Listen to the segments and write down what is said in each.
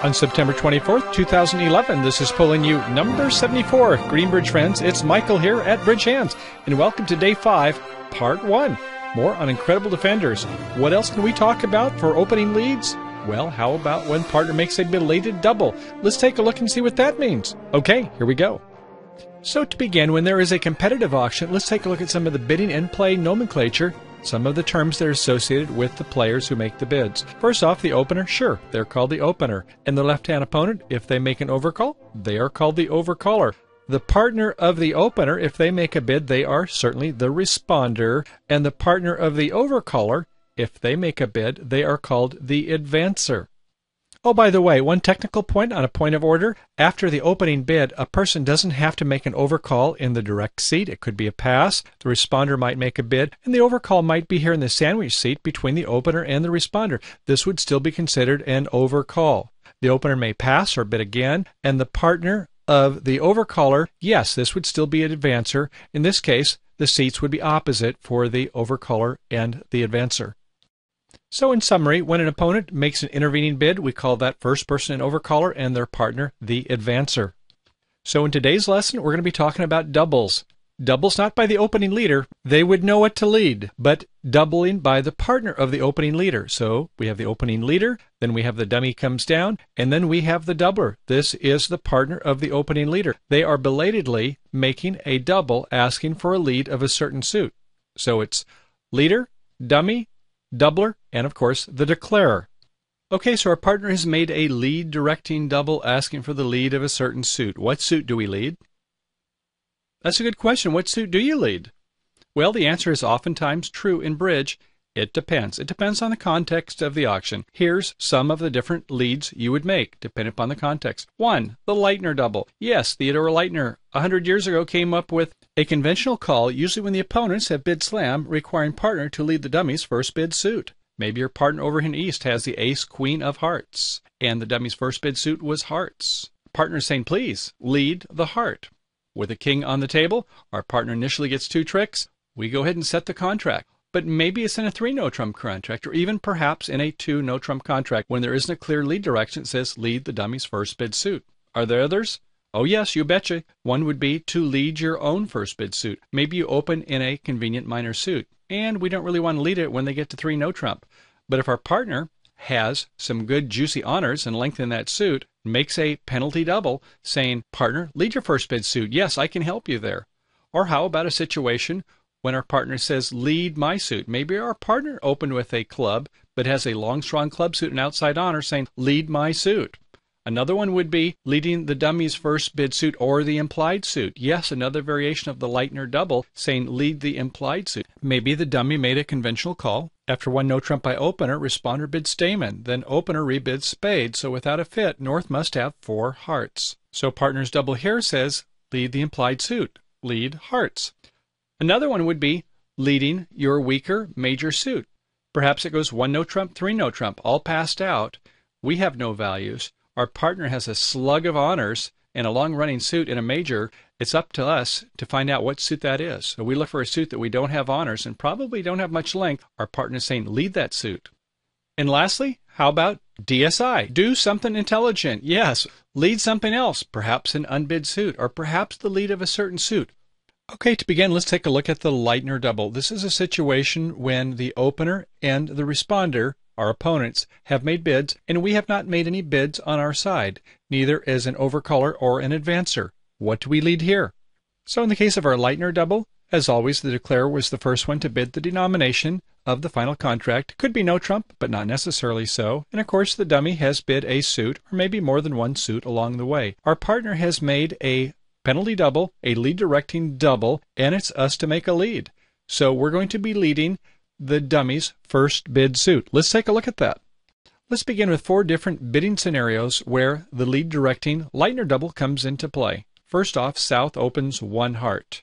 On September 24th, 2011, this is pulling you number 74. Green Bridge friends, it's Michael here at BridgeHands, and welcome to Day 5, Part 1. More on Incredible Defenders. What else can we talk about for opening leads? Well, how about when partner makes a belated double? Let's take a look and see what that means. Okay, here we go. So to begin, when there is a competitive auction, let's take a look at some of the bidding and play nomenclature, some of the terms that are associated with the players who make the bids. First off, the opener, sure, they're called the opener. And the left-hand opponent, if they make an overcall, they are called the overcaller. The partner of the opener, if they make a bid, they are certainly the responder. And the partner of the overcaller, if they make a bid, they are called the advancer. Oh, by the way, one technical point on a point of order. After the opening bid, a person doesn't have to make an overcall in the direct seat. It could be a pass. The responder might make a bid, and the overcall might be here in the sandwich seat between the opener and the responder. This would still be considered an overcall. The opener may pass or bid again, and the partner of the overcaller, yes, this would still be an advancer. In this case, the seats would be opposite for the overcaller and the advancer. So in summary, when an opponent makes an intervening bid, we call that first person an overcaller and their partner the advancer. So in today's lesson, we're going to be talking about doubles. Doubles not by the opening leader, they would know what to lead, but doubling by the partner of the opening leader. So we have the opening leader, then we have the dummy comes down, and then we have the doubler. This is the partner of the opening leader. They are belatedly making a double asking for a lead of a certain suit. So it's leader, dummy, doubler, and of course the declarer. Okay, so our partner has made a lead directing double asking for the lead of a certain suit. What suit do we lead? That's a good question. What suit do you lead? Well, the answer is oftentimes true in bridge. It depends. It depends on the context of the auction. Here's some of the different leads you would make, depending upon the context. 1. The Lightner Double. Yes, Theodore Lightner, 100 years ago, came up with a conventional call, usually when the opponents have bid slam, requiring partner to lead the dummy's first bid suit. Maybe your partner over in the East has the ace, queen of hearts, and the dummy's first bid suit was hearts. Partner saying, please, lead the heart. With a king on the table, our partner initially gets 2 tricks. We go ahead and set the contract. But maybe it's in a 3 no-trump contract, or even perhaps in a 2 no-trump contract when there isn't a clear lead direction that says lead the dummy's first bid suit. Are there others? Oh yes, you betcha. One would be to lead your own first bid suit. Maybe you open in a convenient minor suit, and we don't really want to lead it when they get to 3 no-trump. But if our partner has some good juicy honors and length in that suit, makes a penalty double saying, partner, lead your first bid suit. Yes, I can help you there. Or how about a situation when our partner says, lead my suit? Maybe our partner opened with a club, but has a long, strong club suit and outside honor saying, lead my suit. Another one would be leading the dummy's first bid suit or the implied suit. Yes, another variation of the Lightner Double saying, lead the implied suit. Maybe the dummy made a conventional call. After 1 no-trump by opener, responder bids Stayman. Then opener rebids spade. So without a fit, North must have 4 hearts. So partner's double here says, lead the implied suit. Lead hearts. Another one would be leading your weaker major suit. Perhaps it goes 1 no-trump, 3 no-trump, all passed out. We have no values. Our partner has a slug of honors and a long-running suit in a major. It's up to us to find out what suit that is. So we look for a suit that we don't have honors and probably don't have much length. Our partner is saying, lead that suit. And lastly, how about DSI? Do something intelligent. Yes, lead something else, perhaps an unbid suit, or perhaps the lead of a certain suit. Okay, to begin, let's take a look at the Lightner Double. This is a situation when the opener and the responder, our opponents, have made bids, and we have not made any bids on our side, neither as an overcaller or an advancer. What do we lead here? So in the case of our Lightner Double, as always, the declarer was the first one to bid the denomination of the final contract. Could be no trump, but not necessarily so. And of course, the dummy has bid a suit, or maybe more than one suit along the way. Our partner has made a penalty double, a lead directing double, and it's us to make a lead. So we're going to be leading the dummy's first bid suit. Let's take a look at that. Let's begin with 4 different bidding scenarios where the lead directing Lightner Double comes into play. First off, South opens 1 heart.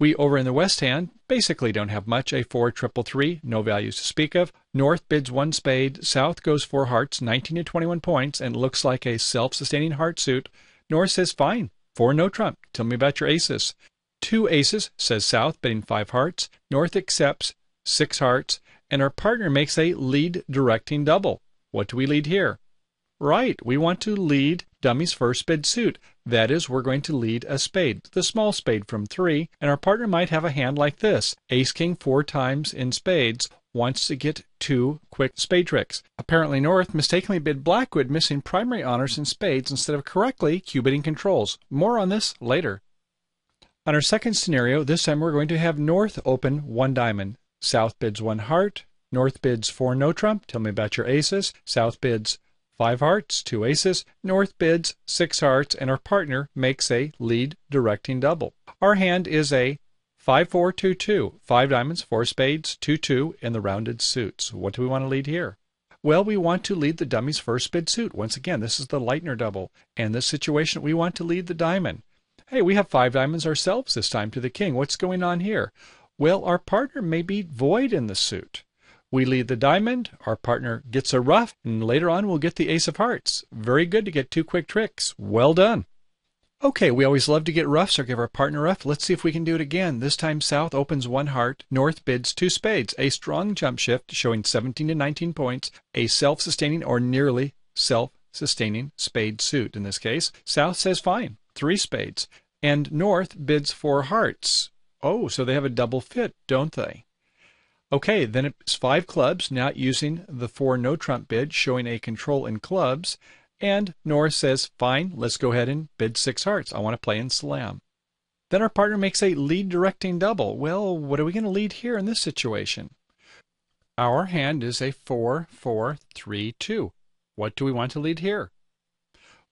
We over in the West hand basically don't have much, a 4 triple 3, no values to speak of. North bids 1 spade, South goes 4 hearts, 19 to 21 points, and looks like a self-sustaining heart suit. North says, fine, 4 no trump, tell me about your aces. 2 aces, says South, bidding 5 hearts. North accepts 6 hearts, and our partner makes a lead directing double. What do we lead here? Right, we want to lead dummy's first bid suit. That is, we're going to lead a spade, the small spade from 3, and our partner might have a hand like this. Ace King 4 times in spades wants to get 2 quick spade tricks. Apparently North mistakenly bid Blackwood, missing primary honors in spades instead of correctly Q-bidding controls. More on this later. On our second scenario, this time we're going to have North open 1 diamond. South bids 1 heart. North bids 4 no trump. Tell me about your aces. South bids 5 hearts, 2 aces. North bids 6 hearts, and our partner makes a lead directing double. Our hand is a 5-4-2-2. 5 diamonds, 4 spades, 2-2 in the rounded suits. What do we want to lead here? Well, we want to lead the dummy's first bid suit. Once again, this is the Lightner Double. In this situation, we want to lead the diamond. Hey, we have 5 diamonds ourselves this time to the king. What's going on here? Well, our partner may be void in the suit. We lead the diamond, our partner gets a ruff, and later on we'll get the ace of hearts. Very good to get 2 quick tricks. Well done. Okay, we always love to get ruffs or give our partner a ruff. Let's see if we can do it again. This time South opens 1 heart, North bids 2 spades. A strong jump shift showing 17 to 19 points, a self-sustaining or nearly self-sustaining spade suit in this case. South says fine, 3 spades. And North bids 4 hearts. Oh, so they have a double fit, don't they? Okay, then it's 5 clubs, not using the 4 no trump bid, showing a control in clubs. And North says, fine, let's go ahead and bid 6 hearts. I want to play in slam. Then our partner makes a lead directing double. Well, what are we going to lead here in this situation? Our hand is a 4-4-3-2. What do we want to lead here?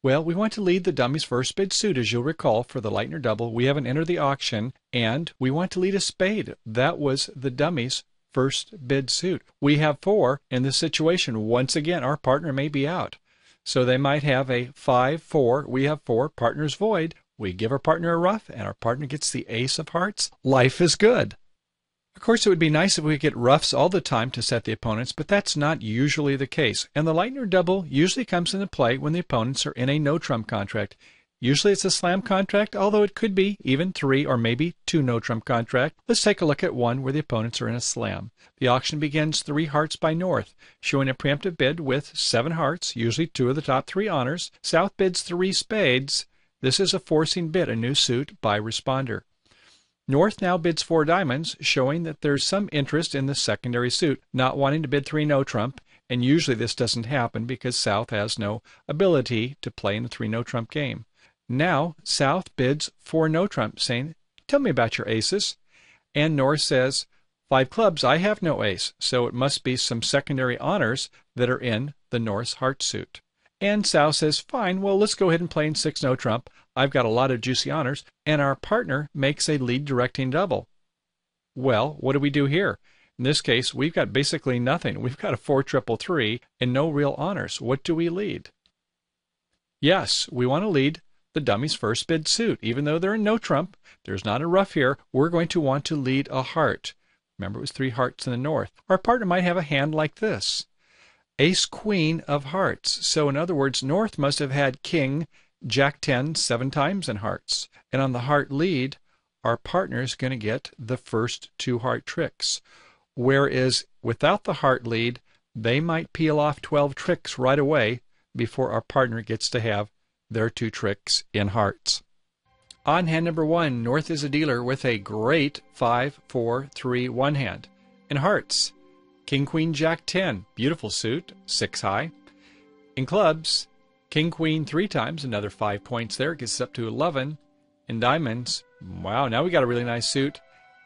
Well, we want to lead the dummy's first bid suit. As you'll recall, for the Lightner Double, we haven't entered the auction, and we want to lead a spade. That was the dummy's first bid suit. We have 4 in this situation. Once again, our partner may be out. So they might have a 5-4. We have 4. Partner's void. We give our partner a ruff, and our partner gets the ace of hearts. Life is good. Of course, it would be nice if we could get ruffs all the time to set the opponents, but that's not usually the case. And the Lightner Double usually comes into play when the opponents are in a no-trump contract. Usually it's a slam contract, although it could be even 3 or maybe 2 no-trump contract. Let's take a look at one where the opponents are in a slam. The auction begins 3 hearts by North, showing a preemptive bid with 7 hearts, usually 2 of the top 3 honors. South bids 3 spades. This is a forcing bid, a new suit by responder. North now bids 4 diamonds, showing that there's some interest in the secondary suit, not wanting to bid 3 no-trump, and usually this doesn't happen because South has no ability to play in a 3 no-trump game. Now, South bids 4 no-trump, saying, tell me about your aces. And North says, 5 clubs, I have no ace, so it must be some secondary honors that are in the North's heart suit. And South says, fine, well, let's go ahead and play in 6 no-trump. I've got a lot of juicy honors, and our partner makes a lead directing double. Well, what do we do here? In this case, we've got basically nothing. We've got a 4-3-3 and no real honors. What do we lead? Yes, we want to lead the dummy's first bid suit. Even though they're in no trump, there's not a ruff here, we're going to want to lead a heart. Remember, it was 3 hearts in the North. Our partner might have a hand like this. Ace Queen of hearts. So in other words, North must have had King, Jack 10 7 times in hearts. And on the heart lead, our partner is going to get the first 2 heart tricks. Whereas without the heart lead, they might peel off 12 tricks right away before our partner gets to have their 2 tricks in hearts. On hand number 1, North is a dealer with a great 5-4-3-1 hand. In hearts, King, Queen, Jack 10, beautiful suit, 6 high. In clubs, King, Queen 3 times, another 5 points there, gets up to 11. In diamonds, wow, now we got a really nice suit.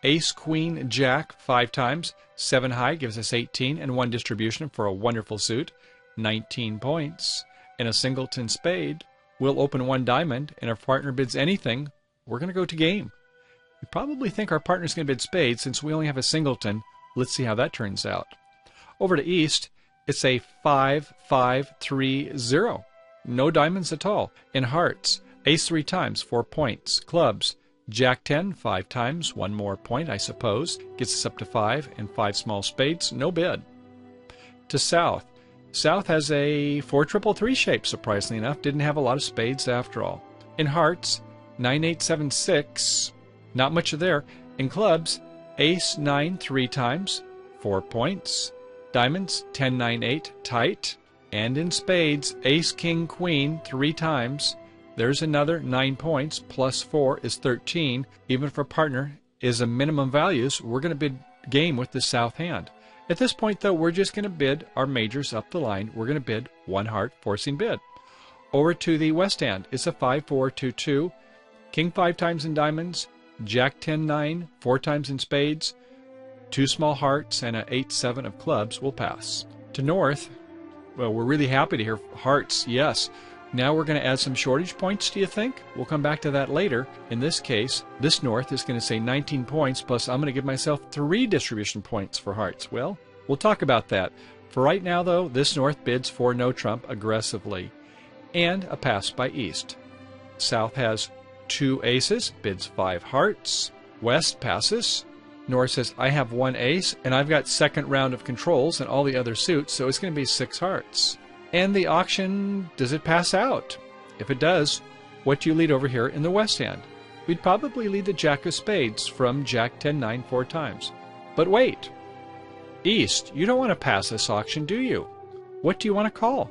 Ace, Queen, Jack 5 times, 7 high, gives us 18, and 1 distribution for a wonderful suit, 19 points. In a singleton spade, we'll open 1 diamond, and if our partner bids anything, we're going to go to game. You probably think our partner's going to bid spades since we only have a singleton. Let's see how that turns out. Over to East, it's a 5-5-3-0. No diamonds at all. In hearts, Ace 3 times, 4 points. Clubs, Jack 10 5 times, 1 more point, I suppose. Gets us up to 5, and 5 small spades, no bid. To South. South has a 4-3-3 shape, surprisingly enough. Didn't have a lot of spades after all. In hearts, 9-8-7-6. Not much there. In clubs, Ace 9 3 times, 4 points. Diamonds, 10-9-8, tight. And in spades, ace, king, queen 3 times. There's another 9 points, plus 4 is 13. Even if our partner is a minimum values, we're going to bid game with the south hand. At this point, though, we're just going to bid our majors up the line. We're going to bid 1 heart, forcing bid. Over to the west hand, it's a 5-4-2-2. King 5 times in diamonds, jack 10-9, 4 times in spades, 2 small hearts, and an 8-7 of clubs will pass. To north, well, we're really happy to hear hearts, yes. Now we're going to add some shortage points, do you think? We'll come back to that later. In this case, this north is going to say 19 points, plus I'm going to give myself 3 distribution points for hearts. Well, we'll talk about that. For right now, though, this north bids for no trump aggressively, and a pass by east. South has 2 aces, bids 5 hearts. West passes. North says, I have 1 ace, and I've got second round of controls and all the other suits, so it's going to be 6 hearts. And the auction, does it pass out? If it does, what do you lead over here in the west hand? We'd probably lead the jack of spades from jack 10-9 4 times. But wait! East, you don't want to pass this auction, do you? What do you want to call?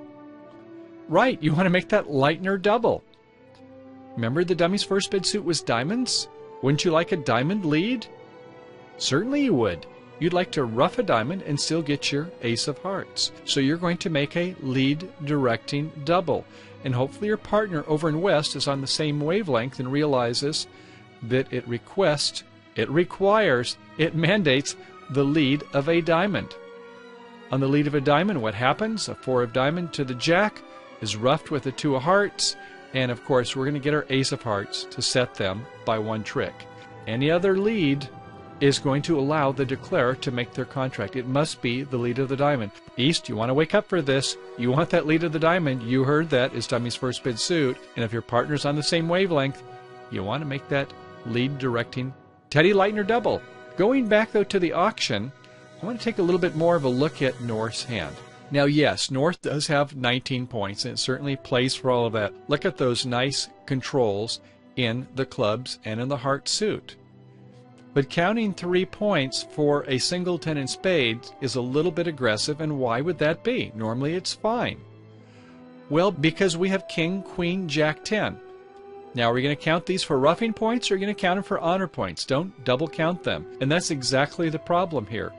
Right, you want to make that Lightner Double. Remember the dummy's first bid suit was diamonds? Wouldn't you like a diamond lead? Certainly you would. You'd like to rough a diamond and still get your ace of hearts. So you're going to make a lead directing double. And hopefully your partner over in west is on the same wavelength and realizes that it mandates the lead of a diamond. On the lead of a diamond, what happens? A 4 of diamond to the jack is roughed with a 2 of hearts. And of course, we're going to get our ace of hearts to set them by 1 trick. Any other lead is going to allow the declarer to make their contract. It must be the lead of the diamond. East, you want to wake up for this. You want that lead of the diamond. You heard that is dummy's first bid suit. And if your partner's on the same wavelength, you want to make that lead directing Teddy Lightner Double. Going back, though, to the auction, I want to take a little bit more of a look at North's hand. Now, yes, North does have 19 points, and it certainly plays for all of that. Look at those nice controls in the clubs and in the heart suit. But counting 3 points for a single 10 in spades is a little bit aggressive, and why would that be? Normally it's fine. Well, because we have king, queen, jack 10. Now, are we going to count these for roughing points, or are we going to count them for honor points? Don't double count them. And that's exactly the problem here.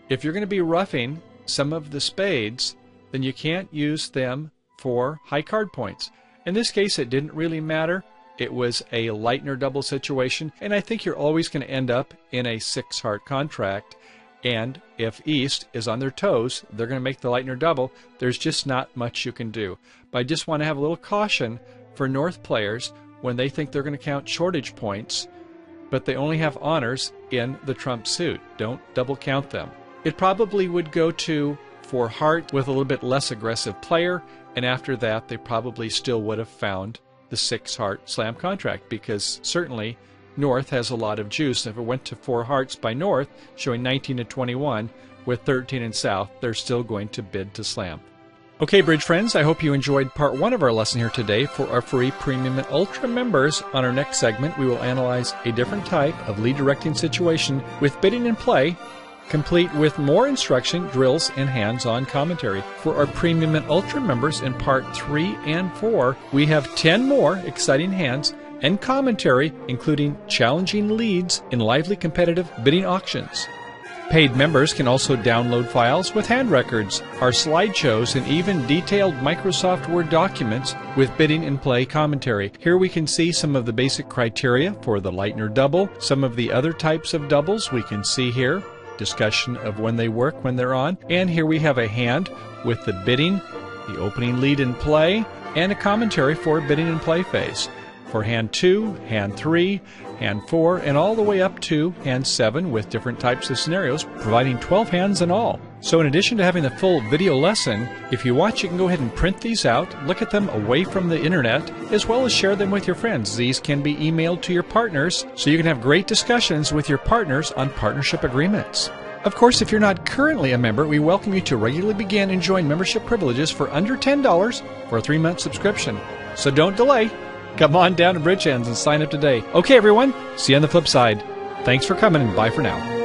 If you're going to be roughing some of the spades, then you can't use them for high card points. In this case, it didn't really matter. It was a Lightner Double situation, and I think you're always going to end up in a 6-heart contract. And if East is on their toes, they're going to make the Lightner Double. There's just not much you can do. But I just want to have a little caution for North players when they think they're going to count shortage points, but they only have honors in the trump suit. Don't double count them. It probably would go to 4 heart with a little bit less aggressive player, and after that they probably still would have found the 6-heart slam contract, because certainly North has a lot of juice. If it went to 4 hearts by North, showing 19-21, with 13 in South, they're still going to bid to slam. Okay, Bridge friends, I hope you enjoyed part 1 of our lesson here today. For our free Premium and Ultra members, on our next segment, we will analyze a different type of lead directing situation with bidding and play, complete with more instruction, drills, and hands-on commentary. For our Premium and Ultra members in Part 3 and 4, we have 10 more exciting hands and commentary, including challenging leads in lively competitive bidding auctions. Paid members can also download files with hand records, our slideshows, and even detailed Microsoft Word documents with bidding and play commentary. Here we can see some of the basic criteria for the Lightner Double, some of the other types of doubles we can see here, discussion of when they work, when they're on, and here we have a hand with the bidding, the opening lead and play, and a commentary for bidding and play phase. For hand 2, hand 3, hand 4, and all the way up to hand 7 with different types of scenarios, providing 12 hands in all. So in addition to having the full video lesson, if you watch, you can go ahead and print these out, look at them away from the internet, as well as share them with your friends. These can be emailed to your partners, so you can have great discussions with your partners on partnership agreements. Of course, if you're not currently a member, we welcome you to regularly begin enjoying membership privileges for under $10 for a 3-month subscription. So don't delay. Come on down to BridgeHands and sign up today. Okay, everyone, see you on the flip side. Thanks for coming, and bye for now.